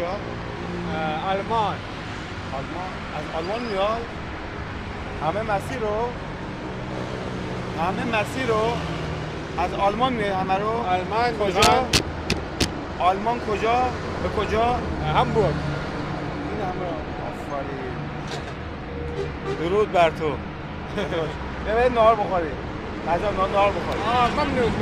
کجا؟ آلمان. آلمان. از آلمان میاد؟ همه مسیر رو از آلمان میاد همه رو؟ آلمان کجا؟ آلمان کجا؟ به کجا؟ همبورگ. این همه آفرین. درود بر تو. بیا نهار بخوریم. غذا نهار بخوریم. ممنون.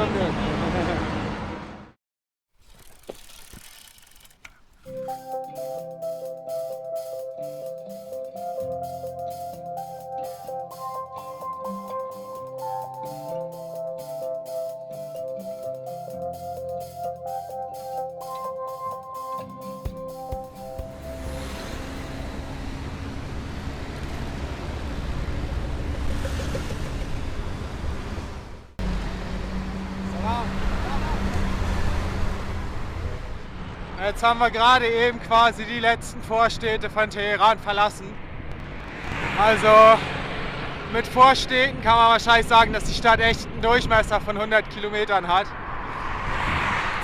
Jetzt haben wir gerade eben quasi die letzten Vorstädte von Teheran verlassen. Also mit Vorstädten kann man wahrscheinlich sagen, dass die Stadt echt einen Durchmesser von 100 Kilometern hat.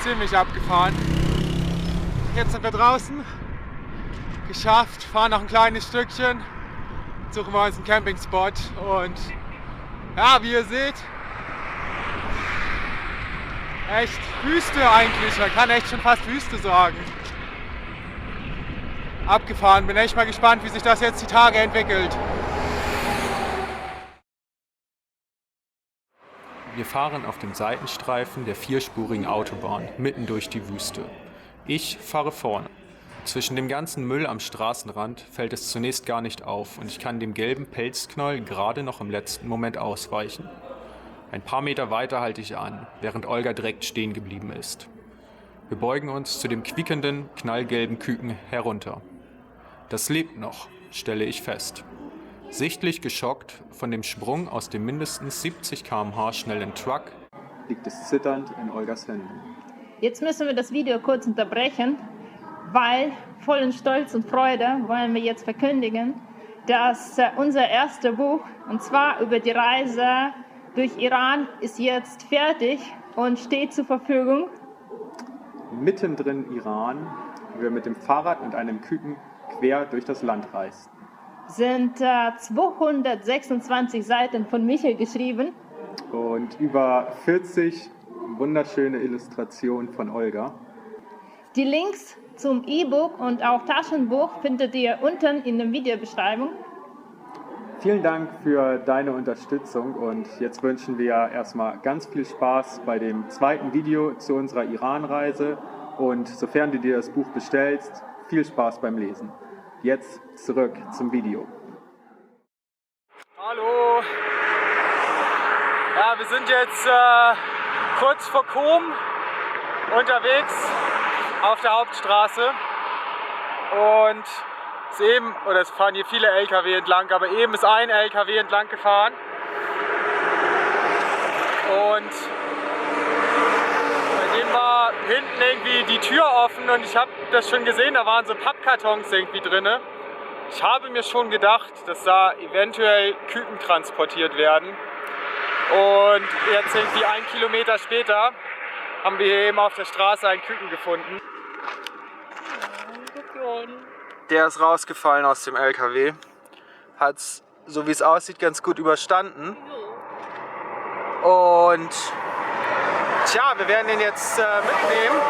Ziemlich abgefahren. Jetzt sind wir draußen. Geschafft, fahren noch ein kleines Stückchen. Suchen wir uns einen Campingspot und ja, wie ihr seht, echt Wüste eigentlich, man kann echt schon fast Wüste sagen. Abgefahren, bin echt mal gespannt, wie sich das jetzt die Tage entwickelt. Wir fahren auf dem Seitenstreifen der vierspurigen Autobahn mitten durch die Wüste. Ich fahre vorne. Zwischen dem ganzen Müll am Straßenrand fällt es zunächst gar nicht auf und ich kann dem gelben Pelzknäuel gerade noch im letzten Moment ausweichen. Ein paar Meter weiter halte ich an, während Olga direkt stehen geblieben ist. Wir beugen uns zu dem quiekenden, knallgelben Küken herunter. Das lebt noch, stelle ich fest. Sichtlich geschockt von dem Sprung aus dem mindestens 70 km/h schnellen Truck liegt es zitternd in Olgas Händen. Jetzt müssen wir das Video kurz unterbrechen, weil vollen Stolz und Freude wollen wir jetzt verkündigen, dass unser erstes Buch, und zwar über die Reise durch Iran, ist jetzt fertig und steht zur Verfügung. Mittendrin Iran, wo wir mit dem Fahrrad und einem Küken quer durch das Land reisten. Sind 226 Seiten von Michael geschrieben. Und über 40 wunderschöne Illustrationen von Olga. Die Links zum E-Book und auch Taschenbuch findet ihr unten in der Videobeschreibung. Vielen Dank für deine Unterstützung und jetzt wünschen wir erstmal ganz viel Spaß bei dem zweiten Video zu unserer Iran-Reise und sofern du dir das Buch bestellst, viel Spaß beim Lesen. Jetzt zurück zum Video. Hallo! Ja, wir sind jetzt kurz vor Qom unterwegs auf der Hauptstraße und es fahren hier viele LKW entlang, aber eben ist ein LKW entlang gefahren und bei dem war hinten irgendwie die Tür offen und ich habe das schon gesehen, da waren so Pappkartons irgendwie drin. Ich habe mir schon gedacht, dass da eventuell Küken transportiert werden und jetzt irgendwie 1 Kilometer später haben wir hier eben auf der Straße einen Küken gefunden. Der ist rausgefallen aus dem LKW, hat es, so wie es aussieht, ganz gut überstanden. Und tja, wir werden ihn jetzt mitnehmen,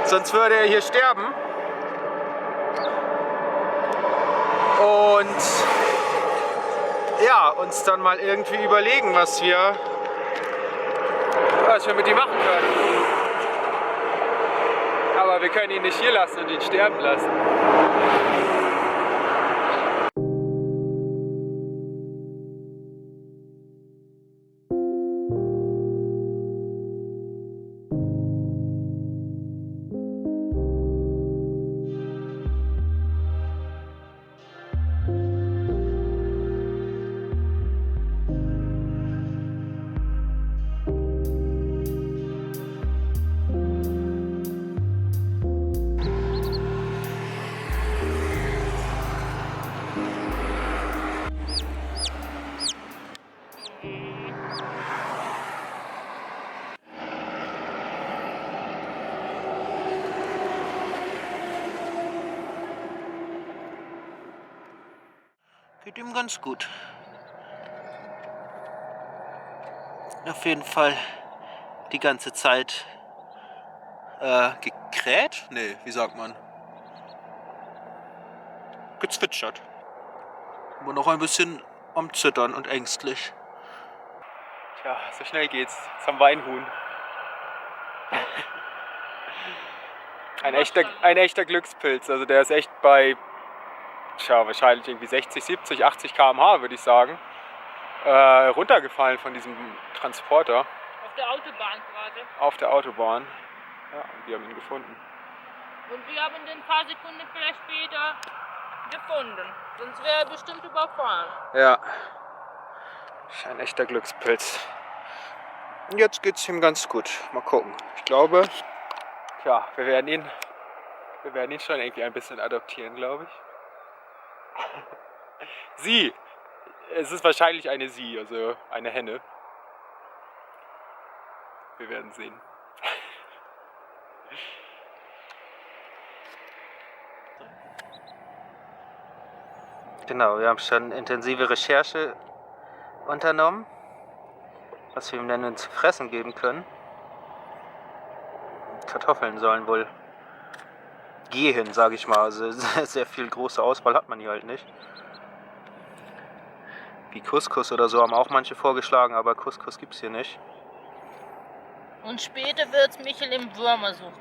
sonst würde er hier sterben. Und ja, uns dann mal irgendwie überlegen, was wir mit ihm machen können. Aber wir können ihn nicht hier lassen und ihn sterben lassen. Geht ihm ganz gut. Auf jeden Fall die ganze Zeit gekräht? Nee, wie sagt man? Gezwitschert. Aber noch ein bisschen am Zittern und ängstlich. Tja, so schnell geht's. Jetzt haben wir ein Huhn. Ein echter Glückspilz. Also der ist echt bei, wahrscheinlich irgendwie 60, 70, 80 km/h, würde ich sagen, runtergefallen von diesem Transporter. Auf der Autobahn gerade. Auf der Autobahn. Ja, und wir haben ihn gefunden. Und wir haben den ein paar Sekunden vielleicht später gefunden. Sonst wäre er bestimmt überfahren. Ja. Ist ein echter Glückspilz. Und jetzt geht's ihm ganz gut. Mal gucken. Ich glaube, wir werden ihn schon irgendwie ein bisschen adoptieren, glaube ich. Sie. Es ist wahrscheinlich eine Sie, also eine Henne. Wir werden sehen. Genau, wir haben schon intensive Recherche unternommen, was wir ihm denn nun zu fressen geben können. Kartoffeln sollen wohl gehen, sage ich mal. Also sehr viel große Auswahl hat man hier halt nicht. Wie Couscous oder so haben auch manche vorgeschlagen, aber Couscous gibt's hier nicht. Und später wird's Michel im Würmer suchen.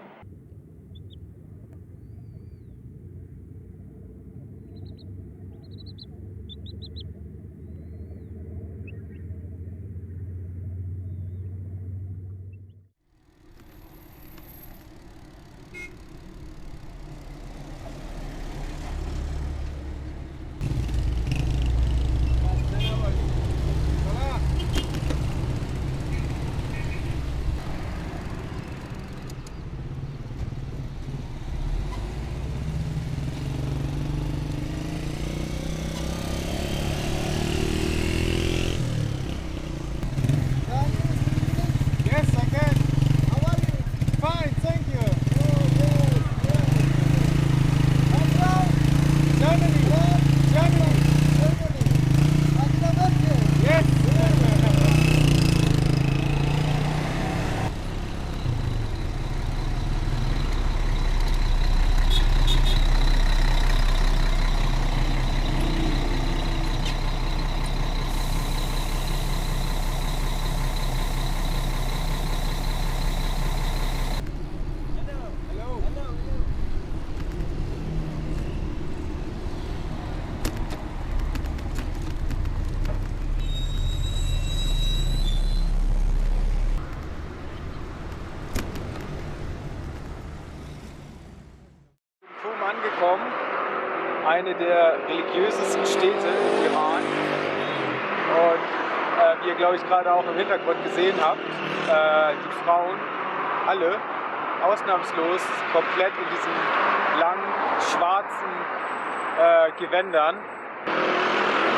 Angekommen, eine der religiösesten Städte im Iran. Und wie ihr, glaube ich, gerade auch im Hintergrund gesehen habt, die Frauen, alle, ausnahmslos, komplett in diesen langen, schwarzen Gewändern.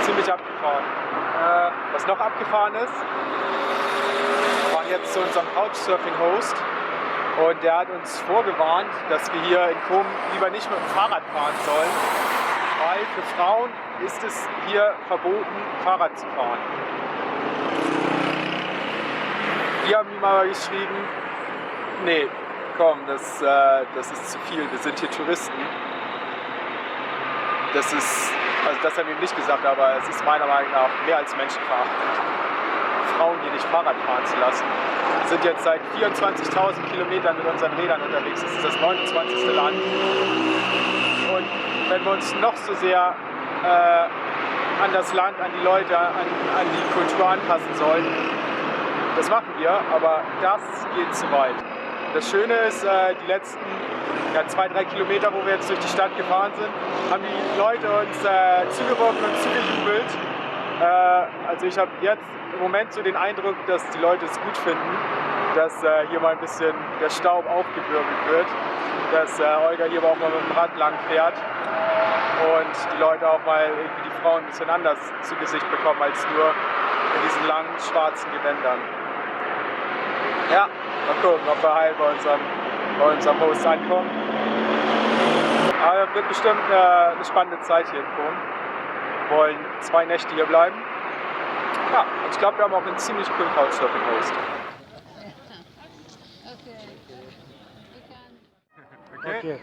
Ziemlich abgefahren. Was noch abgefahren ist, wir waren jetzt zu unserem Couchsurfing-Host. Und der hat uns vorgewarnt, dass wir hier in Qom lieber nicht mit dem Fahrrad fahren sollen, weil für Frauen ist es hier verboten, Fahrrad zu fahren. Wir haben ihm aber geschrieben, nee, komm, das ist zu viel, wir sind hier Touristen. Also das haben wir ihm nicht gesagt, aber es ist meiner Meinung nach mehr als menschenverachtend, Frauen hier nicht Fahrrad fahren zu lassen. Wir sind jetzt seit 24.000 Kilometern mit unseren Rädern unterwegs. Das ist das 29. Land. Und wenn wir uns noch so sehr an das Land, an die Leute, an die Kultur anpassen sollen, das machen wir, aber das geht zu weit. Das Schöne ist, die letzten 2-3 Kilometer, wo wir jetzt durch die Stadt gefahren sind, haben die Leute uns zugewunken und zugejubelt. Also ich habe jetzt im Moment so den Eindruck, dass die Leute es gut finden, dass hier mal ein bisschen der Staub aufgewirbelt wird, dass Olga hier aber auch mal mit dem Rad lang fährt und die Leute auch mal irgendwie die Frauen ein bisschen anders zu Gesicht bekommen als nur in diesen langen schwarzen Gewändern. Ja, mal gucken, ob wir heil bei unserem Host ankommen. Aber wird bestimmt eine spannende Zeit hier in Qom. wollen 2 Nächte hier bleiben. Ja, und ich glaube, wir haben auch einen ziemlich coolen Couchsurfing-Host. Okay.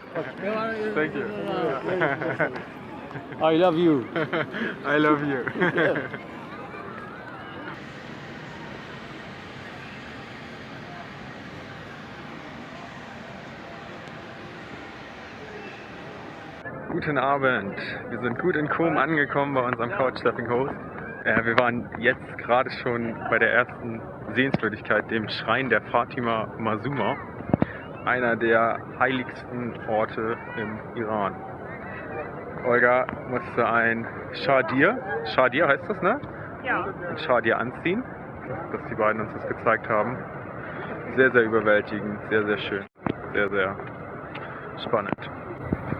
Thank you. I love you. I love you. Guten Abend. Wir sind gut in Qom angekommen bei unserem Couchsurfing-Host. Wir waren jetzt gerade schon bei der ersten Sehenswürdigkeit, dem Schrein der Fatima Masuma, einer der heiligsten Orte im Iran. Olga musste ein Shadir heißt das, ne? Ja. Ein Shadir anziehen, dass die beiden uns das gezeigt haben. Sehr, sehr überwältigend, sehr, sehr schön, sehr, sehr spannend.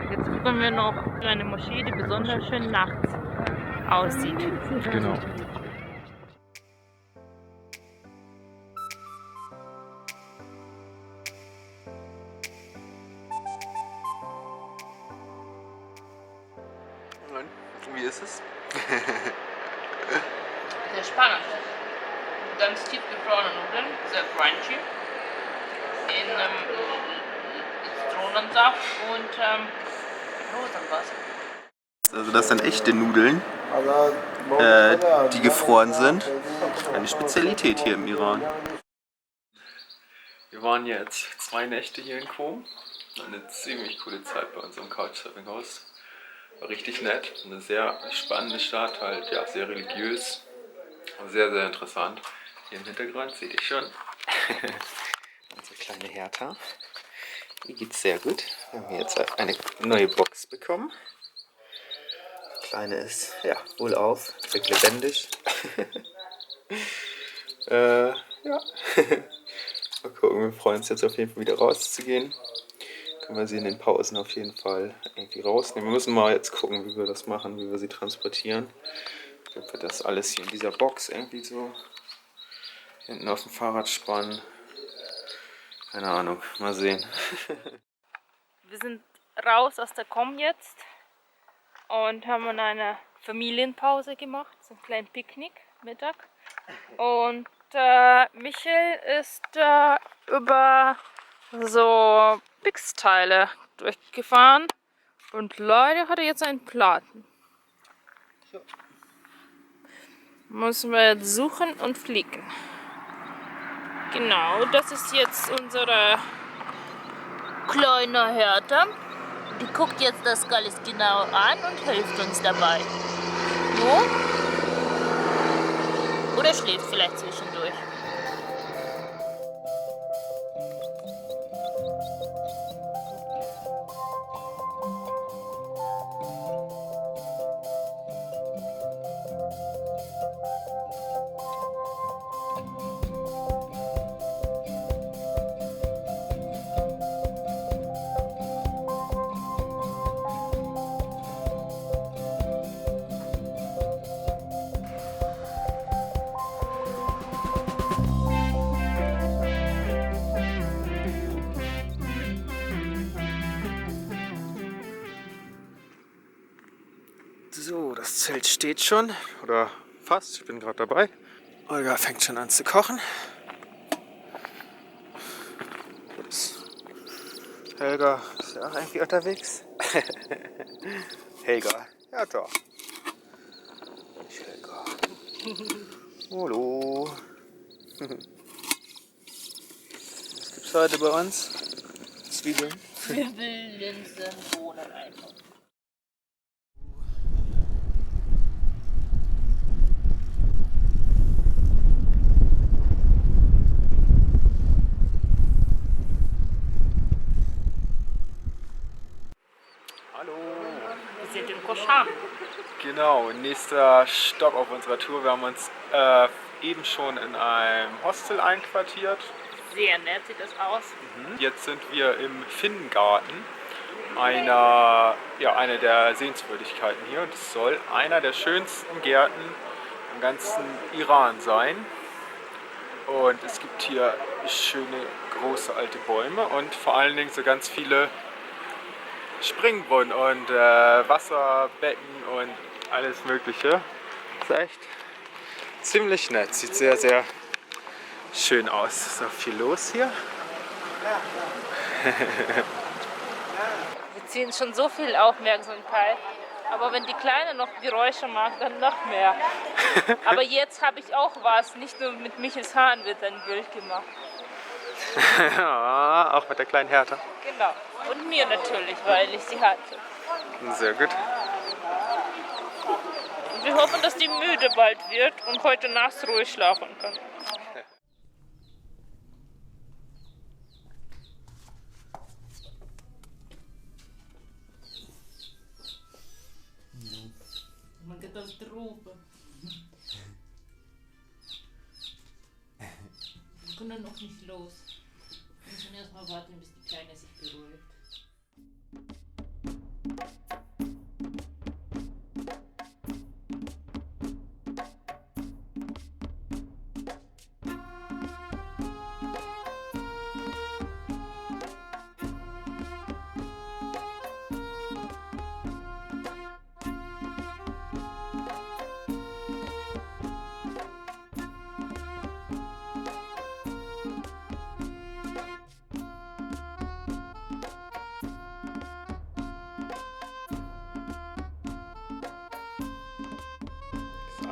Jetzt gucken wir noch eine Moschee, die besonders schön nachts aussieht. Genau. Und wie ist es? Sehr spannend. Ganz tiefgefrorene Nudeln, sehr crunchy. In Zitronensaft und Rosenwasser. Also das sind echte Nudeln, die gefroren sind. Eine Spezialität hier im Iran. Wir waren jetzt 2 Nächte hier in Qom. Eine ziemlich coole Zeit bei unserem Couchsurfing-Host. War richtig nett. Eine sehr spannende Stadt, halt, ja, sehr religiös. Sehr, sehr interessant. Hier im Hintergrund seht ihr schon. Unsere kleine Hertha. Ihr geht's sehr gut. Wir haben jetzt eine neue Box bekommen. Die Kleine ist, ja, wohlauf, wirkt lebendig. Ja. Mal gucken, wir freuen uns jetzt auf jeden Fall wieder rauszugehen. Können wir sie in den Pausen auf jeden Fall irgendwie rausnehmen. Wir müssen mal jetzt gucken, wie wir das machen, wie wir sie transportieren. Ob wir das alles hier in dieser Box irgendwie so hinten auf dem Fahrrad spannen. Keine Ahnung, mal sehen. Wir sind raus aus der Qom jetzt und haben eine Familienpause gemacht, so einen kleinen Picknick, Mittag. Und Michael ist über so Pix-Teile durchgefahren und leider hat er jetzt einen Platten. Müssen wir jetzt suchen und fliegen. Genau, das ist jetzt unsere kleine Hertha. Die guckt jetzt das alles genau an und hilft uns dabei. So. Oder schläft vielleicht zwischendurch. So, das Zelt steht schon, oder fast, ich bin gerade dabei. Olga fängt schon an zu kochen. Helga ist ja auch irgendwie unterwegs. Helga, ja doch. Helga. Hallo. Was gibt's heute bei uns? Zwiebeln. Zwiebeln, Linsen, Bohnen einfach. Wir sind in Koschan. Genau, nächster Stopp auf unserer Tour. Wir haben uns eben schon in einem Hostel einquartiert. Sehr nett sieht das aus. Jetzt sind wir im Finngarten, einer der Sehenswürdigkeiten hier. Und es soll einer der schönsten Gärten im ganzen Iran sein. Und es gibt hier schöne große alte Bäume und vor allen Dingen so ganz viele Springbrunnen und Wasserbecken und alles Mögliche. Ist echt ziemlich nett. Sieht sehr, sehr schön aus. Ist auch viel los hier. Wir ziehen schon so viel Aufmerksamkeit. Aber wenn die Kleine noch Geräusche macht, dann noch mehr. Aber jetzt habe ich auch was. Nicht nur mit Michels Haaren wird ein Bild gemacht. Ja, auch mit der kleinen Hertha. Genau. Und mir natürlich, weil ich sie hatte. Sehr gut. Und wir hoffen, dass die müde bald wird und heute nachts ruhig schlafen kann. Man geht auf Truppe. Wir können noch nicht los. Wir müssen erst mal warten, bis die Kleine sich beruhigt.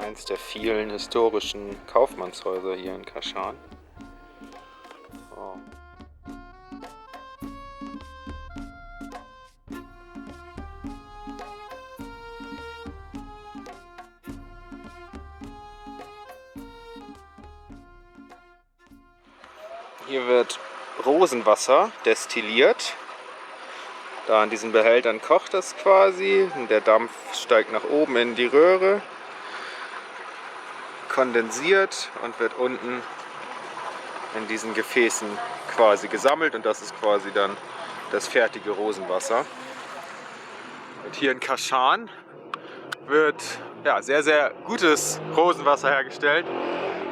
Eins der vielen historischen Kaufmannshäuser hier in Kaschan. Oh. Hier wird Rosenwasser destilliert. Da in diesen Behältern kocht es quasi. Und der Dampf steigt nach oben in die Röhre, kondensiert und wird unten in diesen Gefäßen quasi gesammelt und das ist quasi dann das fertige Rosenwasser. Und hier in Kaschan wird ja, sehr, sehr gutes Rosenwasser hergestellt.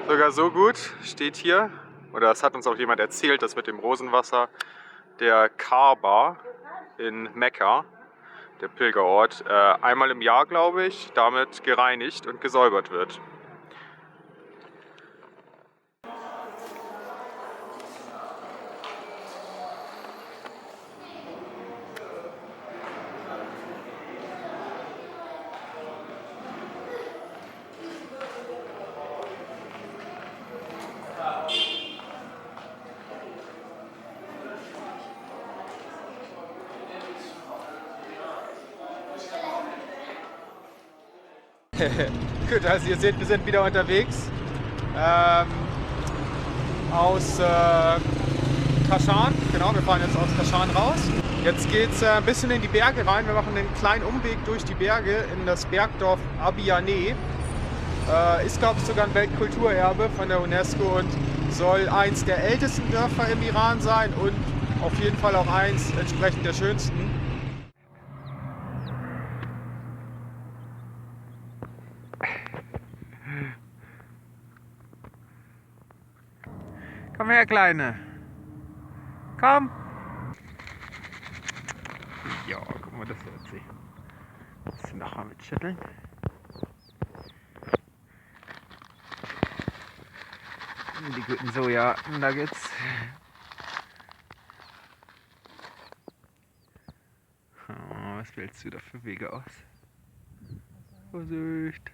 Sogar so gut steht hier, oder das hat uns auch jemand erzählt, dass mit dem Rosenwasser der Kaaba in Mekka, der Pilgerort, einmal im Jahr, glaube ich, damit gereinigt und gesäubert wird. Gut, also ihr seht, wir sind wieder unterwegs aus Kaschan. Genau, wir fahren jetzt aus Kaschan raus. Jetzt geht es ein bisschen in die Berge rein. Wir machen einen kleinen Umweg durch die Berge in das Bergdorf Abyaneh. Ist, glaube ich, sogar ein Weltkulturerbe von der UNESCO und soll eins der ältesten Dörfer im Iran sein und auf jeden Fall auch eins entsprechend der schönsten. Komm her, Kleine. Komm. Ja, guck mal, das wird sie. Musst du nachher mitschütteln. Die guten Soja-Nuggets. Oh, was wählst du da für Wege aus? Vorsicht.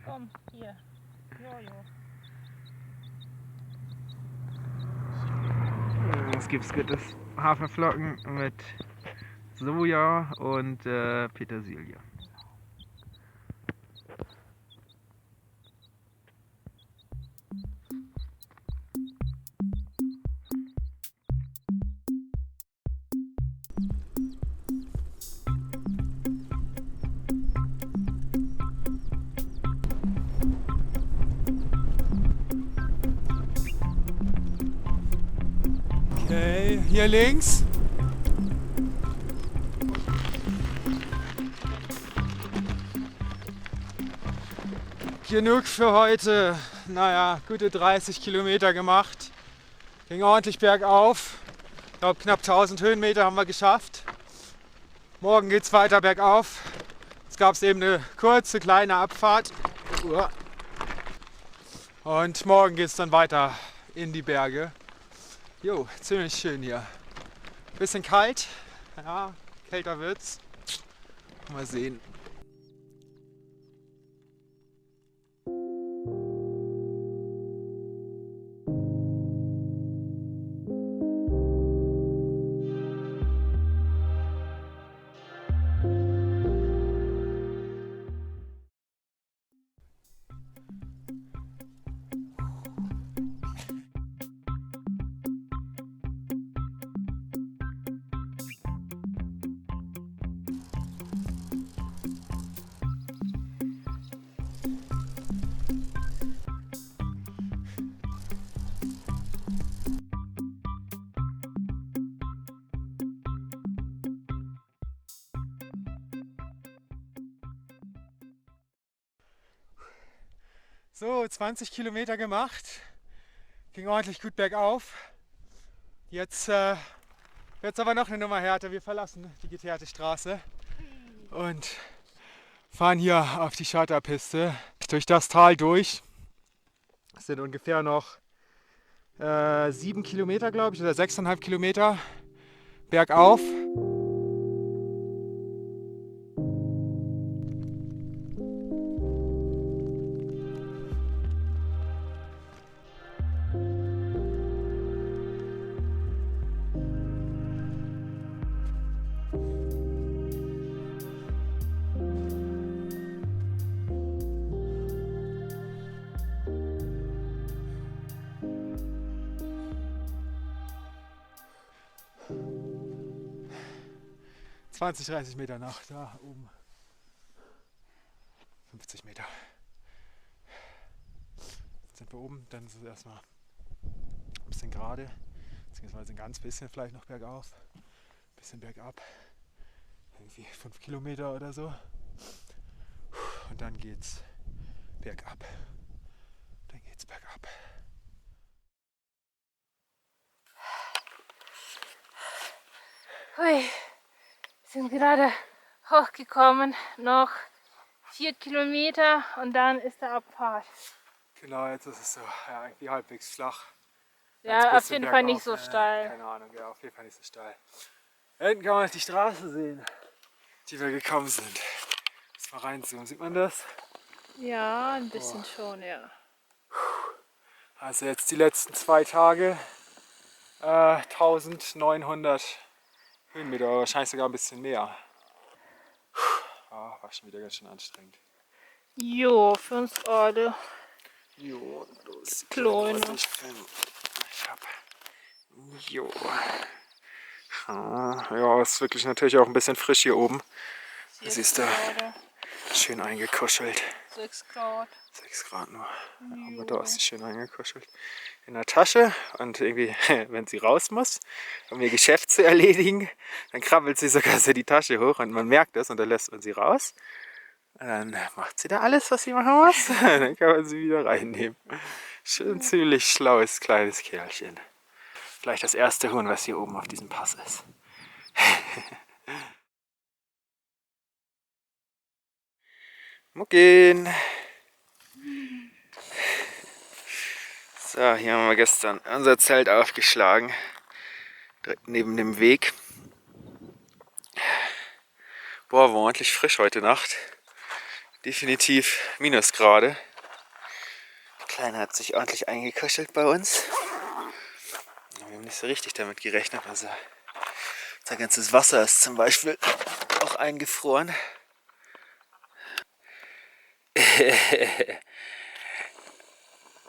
Komm, hier. Jojo. Es gibt gutes Haferflocken mit Soja und Petersilie. Okay, hier links. Genug für heute. Naja, gute 30 Kilometer gemacht. Ging ordentlich bergauf. Ich glaube, knapp 1000 Höhenmeter haben wir geschafft. Morgen geht es weiter bergauf. Jetzt gab es eben eine kurze, kleine Abfahrt. Und morgen geht es dann weiter in die Berge. Jo, ziemlich schön hier. Bisschen kalt, ja, kälter wird's. Mal sehen. So, 20 Kilometer gemacht. Ging ordentlich gut bergauf. Jetzt wird es aber noch eine Nummer härter. Wir verlassen die geteerte Straße und fahren hier auf die Schotterpiste durch das Tal durch. Es sind ungefähr noch 7 Kilometer, glaube ich, oder 6,5 Kilometer bergauf. (20, 30 Meter nach da oben. 50 Meter. Jetzt sind wir oben, dann ist es erstmal ein bisschen gerade, beziehungsweise ein ganz bisschen vielleicht noch bergauf, ein bisschen bergab, irgendwie 5 Kilometer oder so. Und dann geht's bergab. Dann geht's bergab. Hui, wir sind gerade hochgekommen, noch 4 Kilometer und dann ist der Abfahrt. Genau, jetzt ist es so, ja, irgendwie halbwegs flach. Ja, auf jeden Fall nicht so steil. Keine Ahnung, ja, auf jeden Fall nicht so steil. Da hinten kann man die Straße sehen, die wir gekommen sind. Lass mal reinzoomen, sieht man das? Ja, ein bisschen schon, ja. Also jetzt die letzten 2 Tage 1900 Höhenmeter, wahrscheinlich sogar ein bisschen mehr. War schon wieder ganz schön anstrengend. Jo, für uns alle. Jo, los. Kleine. Ich hab. Jo. Ja, ist wirklich natürlich auch ein bisschen frisch hier oben. Siehst du, schön eingekuschelt. 6 Grad. 6 Grad nur. Aber da ist sie schön eingekuschelt. In der Tasche und irgendwie, wenn sie raus muss, um ihr Geschäft zu erledigen, dann krabbelt sie sogar so die Tasche hoch und man merkt das und dann lässt man sie raus. Und dann macht sie da alles, was sie machen muss. Dann kann man sie wieder reinnehmen. Schön ziemlich schlaues kleines Kerlchen. Vielleicht das erste Huhn, was hier oben auf diesem Pass ist. Muckin! So, hier haben wir gestern unser Zelt aufgeschlagen. Direkt neben dem Weg. Boah, war ordentlich frisch heute Nacht. Definitiv Minusgrade. Der Kleine hat sich ordentlich eingekuschelt bei uns. Wir haben nicht so richtig damit gerechnet. Also unser ganzes Wasser ist zum Beispiel auch eingefroren.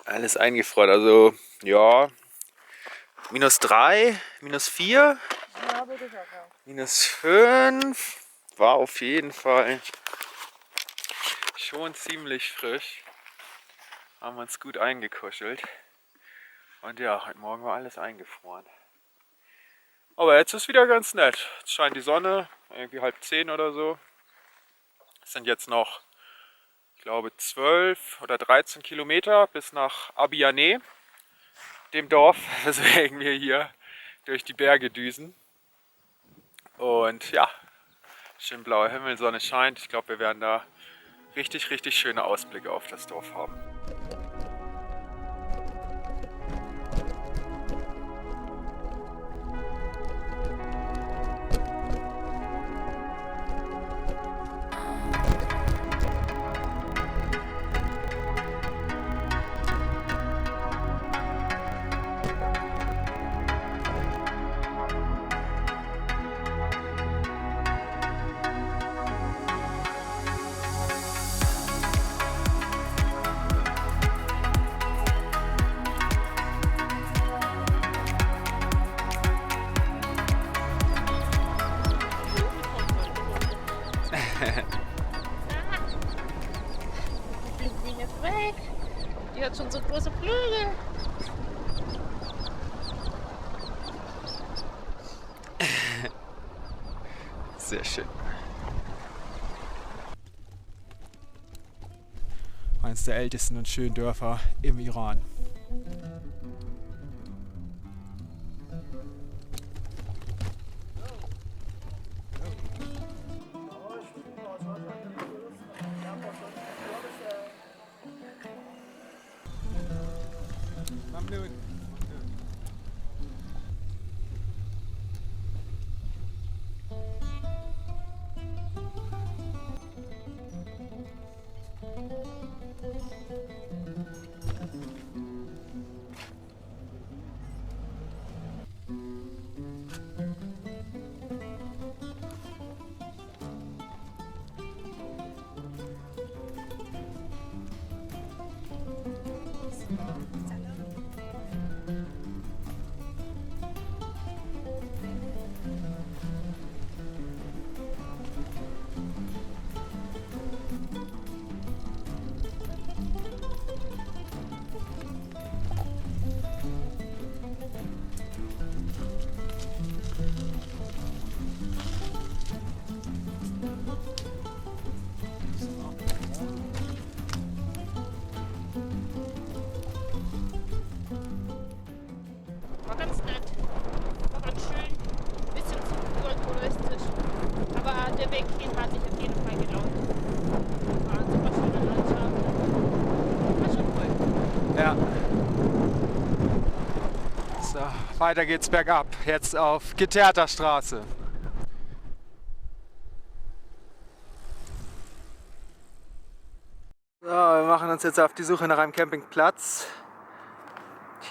Alles eingefroren. Also ja, -3, -4, -5. War auf jeden Fall schon ziemlich frisch. Haben uns gut eingekuschelt. Und ja, heute Morgen war alles eingefroren. Aber jetzt ist wieder ganz nett. Jetzt scheint die Sonne, irgendwie 9:30 oder so. Es sind jetzt noch, ich glaube, 12 oder 13 Kilometer bis nach Abiane, dem Dorf, weswegen wir hier durch die Berge düsen. Und ja, Schön blauer Himmel, Sonne scheint. Ich glaube, wir werden da richtig, richtig schöne Ausblicke auf das Dorf haben. Die fliegt mich jetzt weg. Die hat schon so große Flügel. Sehr schön. Eines der ältesten und schönen Dörfer im Iran. War ganz nett. War ganz schön. Bisschen zu touristisch. Aber der Weg hin hat sich auf jeden Fall gelohnt. War ein super schöner Landschaft. War schon cool. Ja. So, weiter geht's bergab. Jetzt auf geteerter Straße. So, wir machen uns jetzt auf die Suche nach einem Campingplatz.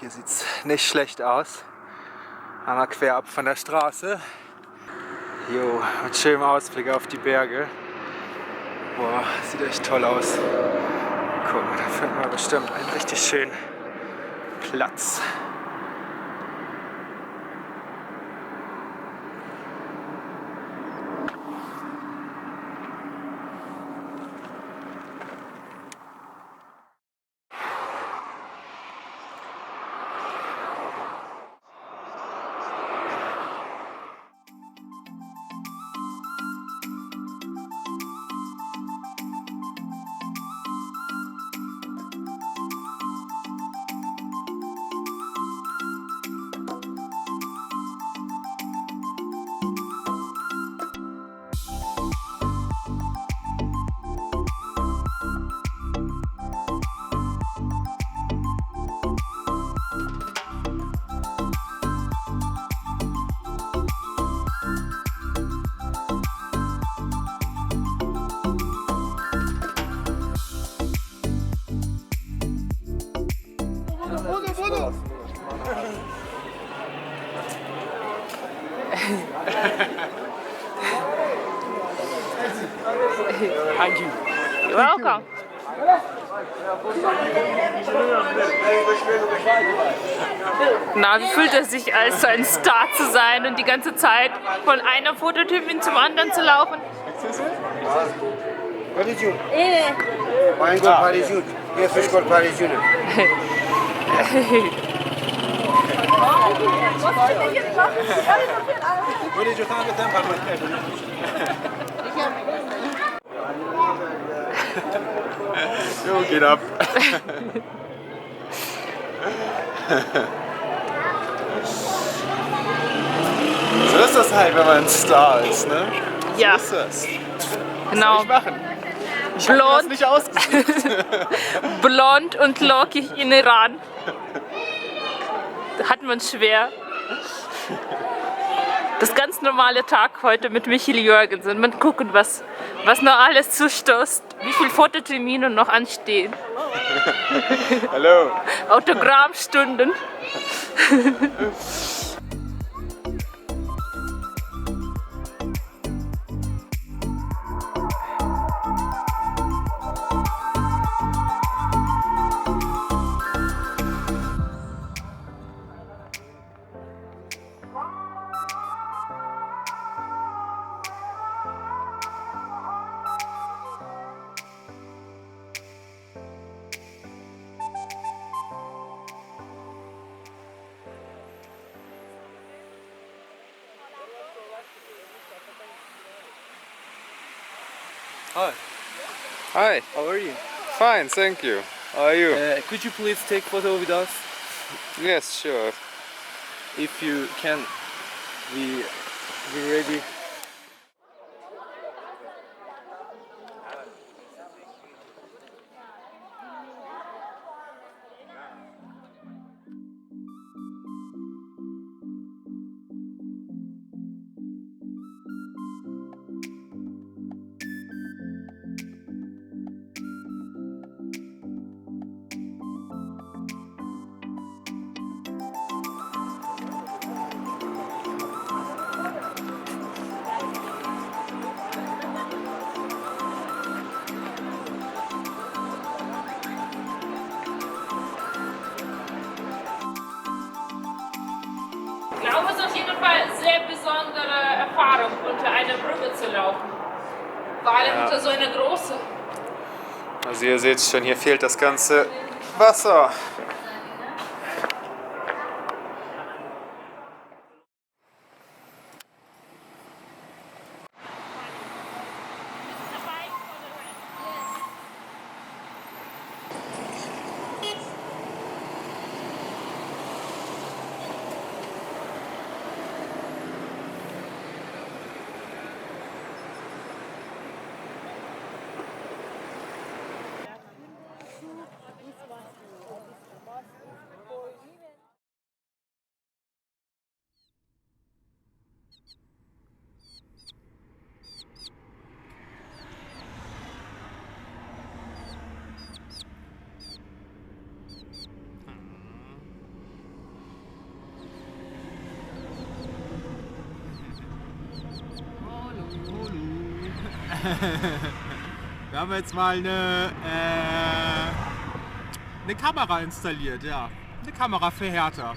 Hier sieht's nicht schlecht aus. Einmal quer ab von der Straße. Jo, mit schönem Ausblick auf die Berge. Boah, sieht echt toll aus. Guck mal, da finden wir bestimmt einen richtig schönen Platz. Thank you. You're welcome. Na, wie fühlt es sich, als so ein Star zu sein und die ganze Zeit von einer Fototypin zum anderen zu laufen? Parisien. Mein Gott, Parisien. Hier ist Gott Parisien. Jo, geht ab. So ist das halt, wenn man ein Star ist, ne? Ja, So ist es. genau. Ich machen. Ich habe das Blond, nicht ausgesucht. blond und lockig in Iran. Da hat man schwer. Das ganz normale Tag heute mit Michael Jürgensen. Mal gucken, was noch alles zustoßt, wie viele Fototermine noch anstehen. Hallo. Autogrammstunden. Hi, Hi, how are you? fine, thank you. How are you? Could you please take photo with us? Yes, sure. If you can, we ready. Ich glaube, es ist auf jeden Fall eine sehr besondere Erfahrung, unter einer Brücke zu laufen. Vor allem unter so einer großen. Also ihr seht schon, hier fehlt das ganze Wasser. Wir haben jetzt mal eine Kamera installiert, ja. Eine Kamera für Hertha.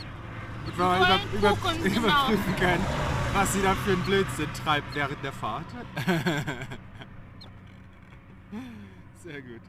Und wir mal überprüfen können, was sie da für einen Blödsinn treibt während der Fahrt. Sehr gut.